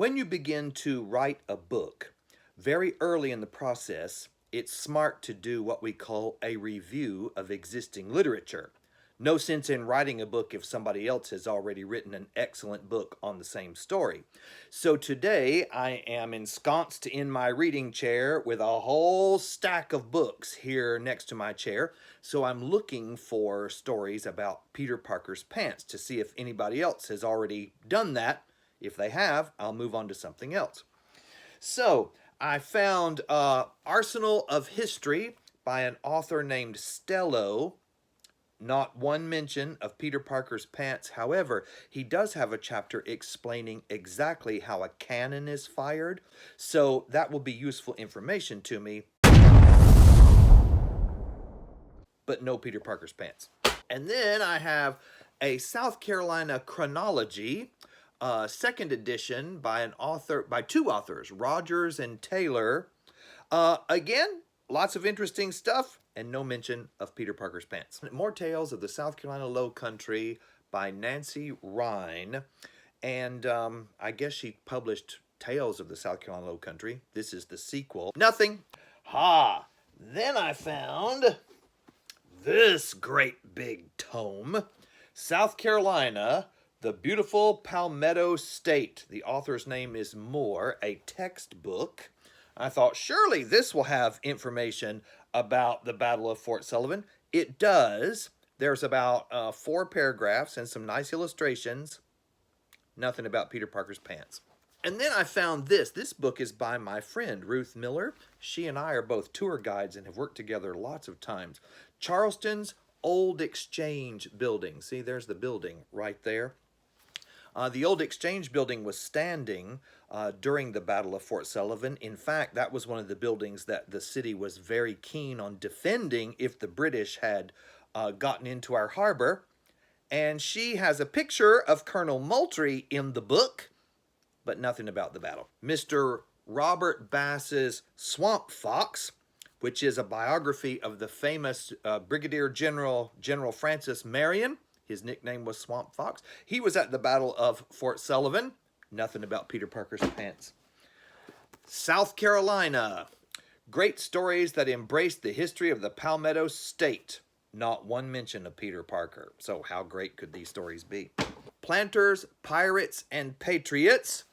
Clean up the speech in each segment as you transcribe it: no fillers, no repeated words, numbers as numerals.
When you begin to write a book, very early in the process, it's smart to do what we call a review of existing literature. No sense in writing a book if somebody else has already written an excellent book on the same story. So today I am ensconced in my reading chair with a whole stack of books here next to my chair. So I'm looking for stories about Peter Parker's pants to see if anybody else has already done that. If they have, I'll move on to something else. So I found Arsenal of History by an author named Stello. Not one mention of Peter Parker's pants. However, he does have a chapter explaining exactly how a cannon is fired. So that will be useful information to me. But no Peter Parker's pants. And then I have a South Carolina chronology, second edition by two authors, Rogers and Taylor. Again, lots of interesting stuff and no mention of Peter Parker's pants. More Tales of the South Carolina Low Country by Nancy Rhine. And I guess she published Tales of the South Carolina Low Country. This is the sequel. Nothing. Then I found this great big tome, South Carolina, The Beautiful Palmetto State. The author's name is Moore, a textbook. I thought, surely this will have information about the Battle of Fort Sullivan. It does. There's about 4 paragraphs and some nice illustrations. Nothing about Peter Parker's pants. And then I found this. This book is by my friend, Ruth Miller. She and I are both tour guides and have worked together lots of times. Charleston's Old Exchange Building. See, there's the building right there. The Old Exchange Building was standing during the Battle of Fort Sullivan. In fact, that was one of the buildings that the city was very keen on defending if the British had gotten into our harbor. And she has a picture of Colonel Moultrie in the book, but nothing about the battle. Mr. Robert Bass's Swamp Fox, which is a biography of the famous Brigadier General Francis Marion. His nickname was Swamp Fox. He was at the Battle of Fort Sullivan. Nothing about Peter Parker's pants. South Carolina. Great stories that embrace the history of the Palmetto State. Not one mention of Peter Parker. So how great could these stories be? Planters, Pirates, and Patriots.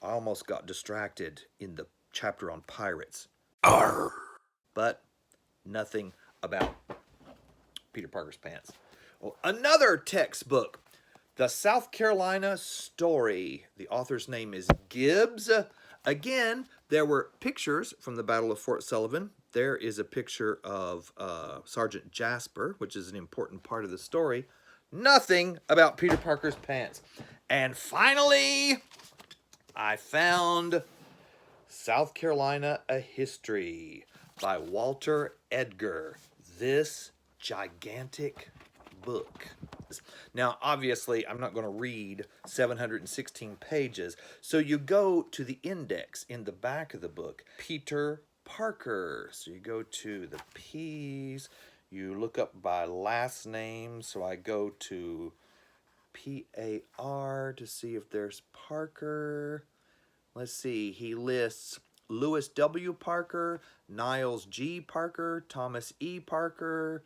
I almost got distracted in the chapter on pirates. Arr! But nothing about Peter Parker's pants. Well, another textbook, The South Carolina Story. The author's name is Gibbs. Again, there were pictures from the Battle of Fort Sullivan. There is a picture of Sergeant Jasper, which is an important part of the story. Nothing about Peter Parker's pants. And finally, I found South Carolina, A History by Walter Edgar. This gigantic book. Now, obviously, I'm not going to read 716 pages, so you go to the index in the back of the book, Peter Parker. So you go to the P's, you look up by last name, so I go to P-A-R to see if there's Parker. Let's see, he lists Lewis W. Parker, Niles G. Parker, Thomas E. Parker,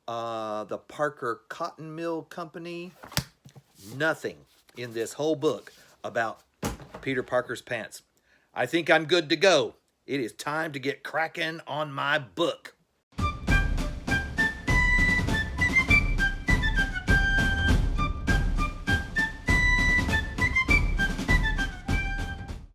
the Parker Cotton Mill Company. Nothing in this whole book about Peter Parker's pants. I think I'm good to go. It is time to get cracking on my book.